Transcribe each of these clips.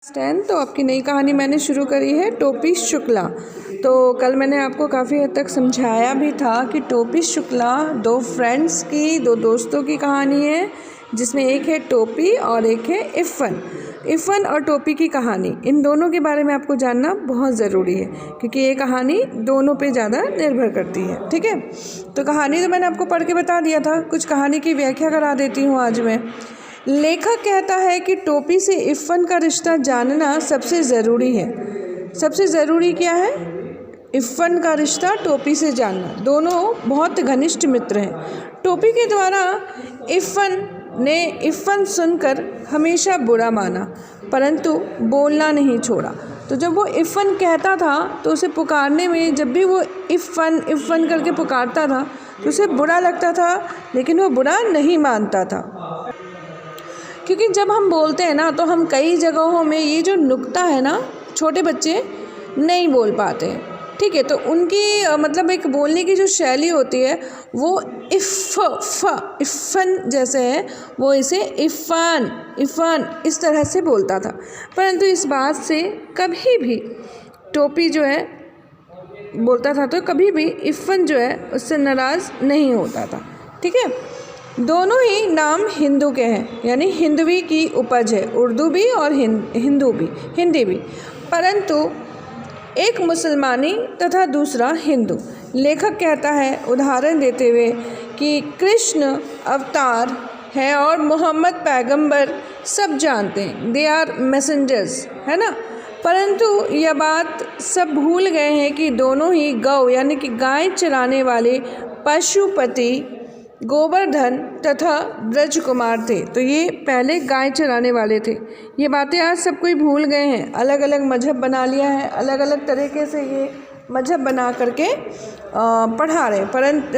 10 तो आपकी नई कहानी मैंने शुरू करी है टोपी शुक्ला। तो कल मैंने आपको काफ़ी हद तक समझाया भी था कि टोपी शुक्ला दो फ्रेंड्स की, दो दोस्तों की कहानी है, जिसमें एक है टोपी और एक है इफ़न। इफ़न और टोपी की कहानी, इन दोनों के बारे में आपको जानना बहुत ज़रूरी है क्योंकि ये कहानी दोनों पे ज़्यादा निर्भर करती है। ठीक है, तो कहानी तो मैंने आपको पढ़ के बता दिया था, कुछ कहानी की व्याख्या करा देती हूँ आज मैं। लेखक कहता है कि टोपी से इफ़न का रिश्ता जानना सबसे ज़रूरी है। सबसे ज़रूरी क्या है? इफ़न का रिश्ता टोपी से जानना। दोनों बहुत घनिष्ठ मित्र हैं। टोपी के द्वारा इफ़न ने इफ़न सुनकर हमेशा बुरा माना, परंतु बोलना नहीं छोड़ा। तो जब वो इफ़न कहता था तो उसे पुकारने में, जब भी वो इफ़न इफ़न करके पुकारता था तो उसे बुरा लगता था, लेकिन वो बुरा नहीं मानता था। क्योंकि जब हम बोलते हैं ना, तो हम कई जगहों में ये जो नुक्ता है ना, छोटे बच्चे नहीं बोल पाते हैं। ठीक है, तो उनकी मतलब एक बोलने की जो शैली होती है वो इफ़न जैसे है, वो इसे इफ़ान इफ़ान इस तरह से बोलता था। परंतु इस बात से कभी भी टोपी जो है बोलता था तो कभी भी इफ़न जो है उससे नाराज़ नहीं होता था। ठीक है, दोनों ही नाम हिंदू के हैं, यानी हिंदवी की उपज है, उर्दू भी और हिंदी भी, परंतु एक मुसलमानी तथा दूसरा हिंदू। लेखक कहता है उदाहरण देते हुए कि कृष्ण अवतार है और मोहम्मद पैगंबर, सब जानते हैं, दे आर मैसेंजर्स, है ना। परंतु यह बात सब भूल गए हैं कि दोनों ही गौ यानी कि गाय चराने वाले पशुपति गोवर्धन तथा ब्रजकुमार थे। तो ये पहले गाय चराने वाले थे। ये बातें आज सब कोई भूल गए हैं, अलग अलग मजहब बना लिया है, अलग अलग तरीके से ये मजहब बना करके पढ़ा रहे हैं, परंतु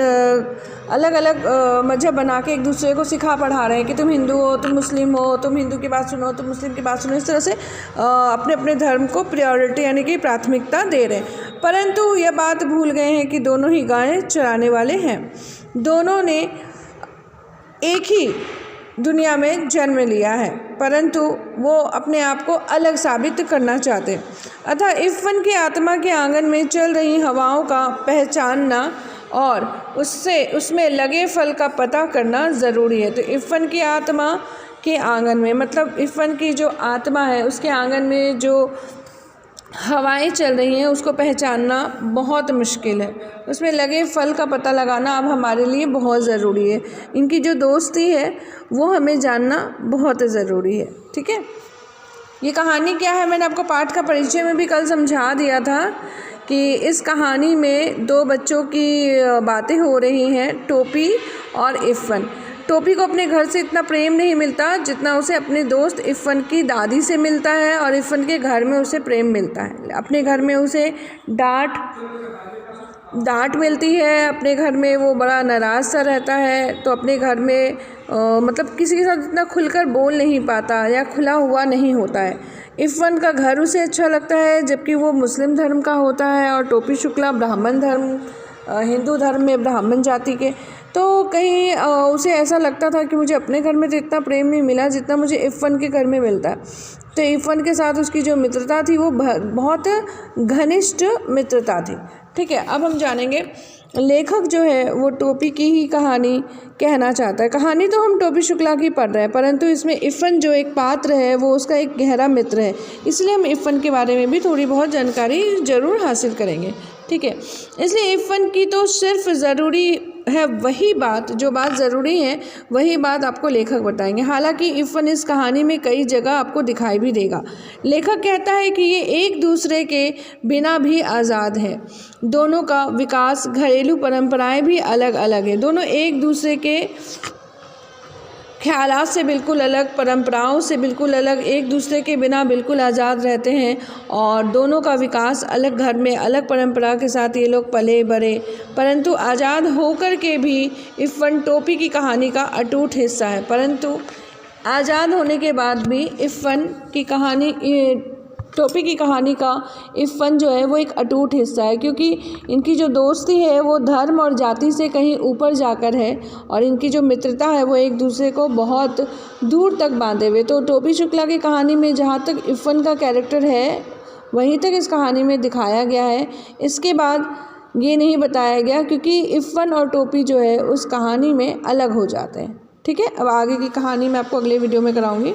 अलग अलग मजहब बना के एक दूसरे को सिखा पढ़ा रहे हैं कि तुम हिंदू हो, तुम मुस्लिम हो, तुम हिंदू की बात सुनो, तुम मुस्लिम की बात सुनो। इस तरह से अपने अपने धर्म को प्रायोरिटी यानी कि प्राथमिकता दे रहे हैं, परंतु यह बात भूल गए हैं कि दोनों ही गायें चराने वाले हैं। दोनों ने एक ही दुनिया में जन्म लिया है, परंतु वो अपने आप को अलग साबित करना चाहते हैं। अतः इफ़न की आत्मा के आंगन में चल रही हवाओं का पहचानना और उसमें लगे फल का पता करना ज़रूरी है। तो इफ़न की आत्मा के आंगन में, मतलब इफ़न की जो आत्मा है उसके आंगन में जो हवाएं चल रही हैं उसको पहचानना बहुत मुश्किल है, उसमें लगे फल का पता लगाना अब हमारे लिए बहुत ज़रूरी है। इनकी जो दोस्ती है वो हमें जानना बहुत ज़रूरी है। ठीक है, ये कहानी क्या है मैंने आपको पाठ का परिचय में भी कल समझा दिया था कि इस कहानी में दो बच्चों की बातें हो रही हैं, टोपी और इफ़न। टोपी को अपने घर से इतना प्रेम नहीं मिलता जितना उसे अपने दोस्त इफ़न की दादी से मिलता है, और इफ़न के घर में उसे प्रेम मिलता है। अपने घर में उसे डांट मिलती है, अपने घर में वो बड़ा नाराज़ सा रहता है, तो अपने घर में मतलब किसी के साथ इतना खुलकर बोल नहीं पाता या खुला हुआ नहीं होता है। इफ़न का घर उसे अच्छा लगता है जबकि वो मुस्लिम धर्म का होता है, और टोपी शुक्ला ब्राह्मण धर्म, हिंदू धर्म में ब्राह्मण जाति के। तो कहीं उसे ऐसा लगता था कि मुझे अपने घर में तो इतना प्रेम नहीं मिला जितना मुझे इफ़न के घर में मिलता है। तो इफ़न के साथ उसकी जो मित्रता थी वो बहुत घनिष्ठ मित्रता थी। ठीक है, अब हम जानेंगे लेखक जो है वो टोपी की ही कहानी कहना चाहता है। कहानी तो हम टोपी शुक्ला की पढ़ रहे हैं, परंतु इसमें इफ़न जो एक पात्र है वो उसका एक गहरा मित्र है, इसलिए हम इफ़न के बारे में भी थोड़ी बहुत जानकारी ज़रूर हासिल करेंगे। ठीक है, इसलिए इफ़न की तो सिर्फ ज़रूरी है वही बात, जो बात ज़रूरी है वही बात आपको लेखक बताएंगे। हालांकि इफ़न इस कहानी में कई जगह आपको दिखाई भी देगा। लेखक कहता है कि ये एक दूसरे के बिना भी आज़ाद है, दोनों का विकास, घरेलू परंपराएं भी अलग अलग है, दोनों एक दूसरे के ख्यालात से बिल्कुल अलग, परंपराओं से बिल्कुल अलग, एक दूसरे के बिना बिल्कुल आज़ाद रहते हैं, और दोनों का विकास अलग घर में अलग परंपरा के साथ ये लोग पले बढ़े। परंतु आज़ाद होकर के भी इफ़न टोपी की कहानी का अटूट हिस्सा है, परंतु आज़ाद होने के बाद भी इफ़न की कहानी टोपी की कहानी का इफ़न जो है वो एक अटूट हिस्सा है, क्योंकि इनकी जो दोस्ती है वो धर्म और जाति से कहीं ऊपर जाकर है और इनकी जो मित्रता है वो एक दूसरे को बहुत दूर तक बांधे हुए। तो टोपी शुक्ला की कहानी में जहाँ तक इफ़न का कैरेक्टर है वहीं तक इस कहानी में दिखाया गया है। इसके बाद ये नहीं बताया गया, क्योंकि इफ़न और टोपी जो है उस कहानी में अलग हो जाते हैं। ठीक है, अब आगे की कहानी मैं आपको अगले वीडियो में कराऊंगी।